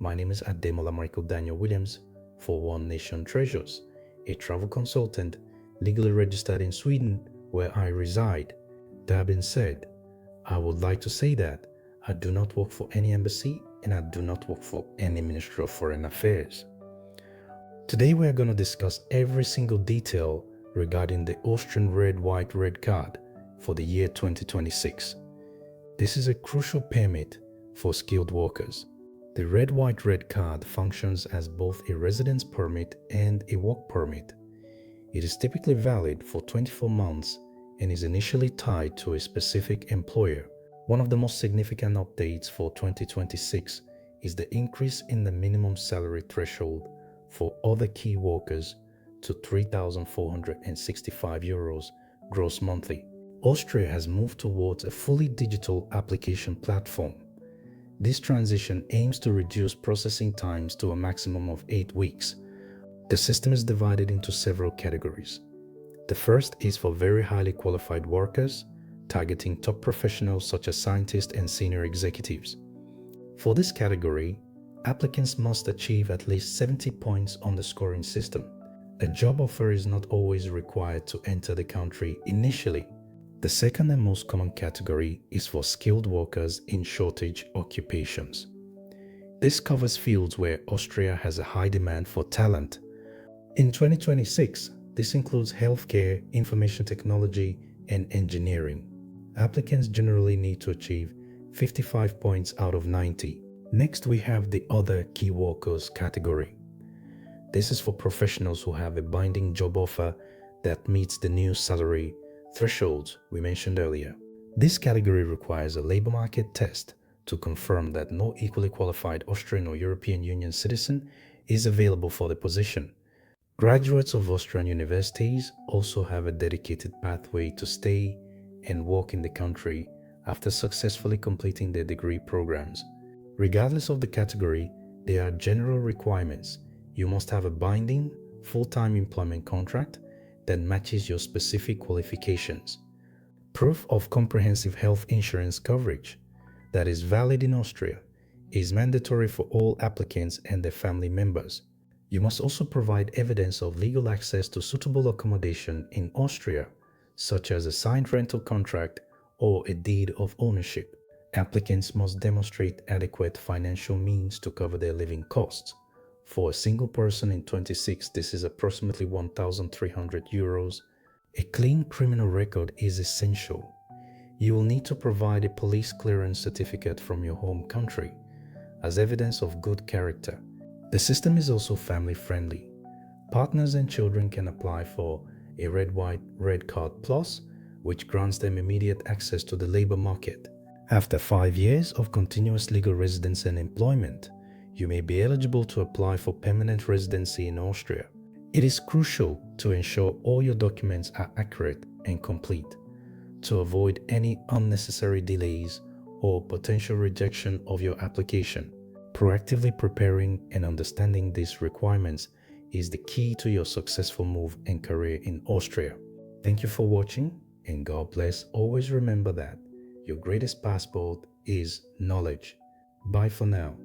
My name is Ademola Michael Daniel Williams for One Nation Treasures, a travel consultant legally registered in Sweden where I reside. That being said, I would like to say that I do not work for any embassy and I do not work for any Ministry of Foreign Affairs. Today we are going to discuss every single detail regarding the Austrian Red-White-Red Card for the year 2026. This is a crucial permit for skilled workers. The Red-White-Red Card functions as both a residence permit and a work permit. It is typically valid for 24 months and is initially tied to a specific employer. One of the most significant updates for 2026 is the increase in the minimum salary threshold for other key workers to 3,465 euros gross monthly. Austria has moved towards a fully digital application platform. This transition aims to reduce processing times to a maximum of 8 weeks. The system is divided into several categories. The first is for very highly qualified workers, targeting top professionals such as scientists and senior executives. For this category, applicants must achieve at least 70 points on the scoring system. A job offer is not always required to enter the country initially. The second and most common category is for skilled workers in shortage occupations. This covers fields where Austria has a high demand for talent. In 2026, this includes healthcare, information technology, and engineering. Applicants generally need to achieve 55 points out of 90. Next, we have the other key workers category. This is for professionals who have a binding job offer that meets the new salary thresholds we mentioned earlier. This category requires a labor market test to confirm that no equally qualified Austrian or European Union citizen is available for the position. Graduates of Austrian universities also have a dedicated pathway to stay and work in the country after successfully completing their degree programs. Regardless of the category, there are general requirements. You must have a binding, full-time employment contract that matches your specific qualifications. Proof of comprehensive health insurance coverage that is valid in Austria is mandatory for all applicants and their family members. You must also provide evidence of legal access to suitable accommodation in Austria, such as a signed rental contract or a deed of ownership. Applicants must demonstrate adequate financial means to cover their living costs. For a single person in 26, this is approximately 1,300 euros. A clean criminal record is essential. You will need to provide a police clearance certificate from your home country as evidence of good character. The system is also family-friendly. Partners and children can apply for a Red-White-Red Card Plus, which grants them immediate access to the labor market. After 5 years of continuous legal residence and employment, you may be eligible to apply for permanent residency in Austria. It is crucial to ensure all your documents are accurate and complete to avoid any unnecessary delays or potential rejection of your application. Proactively preparing and understanding these requirements is the key to your successful move and career in Austria. Thank you for watching, and God bless. Always remember that your greatest passport is knowledge. Bye for now.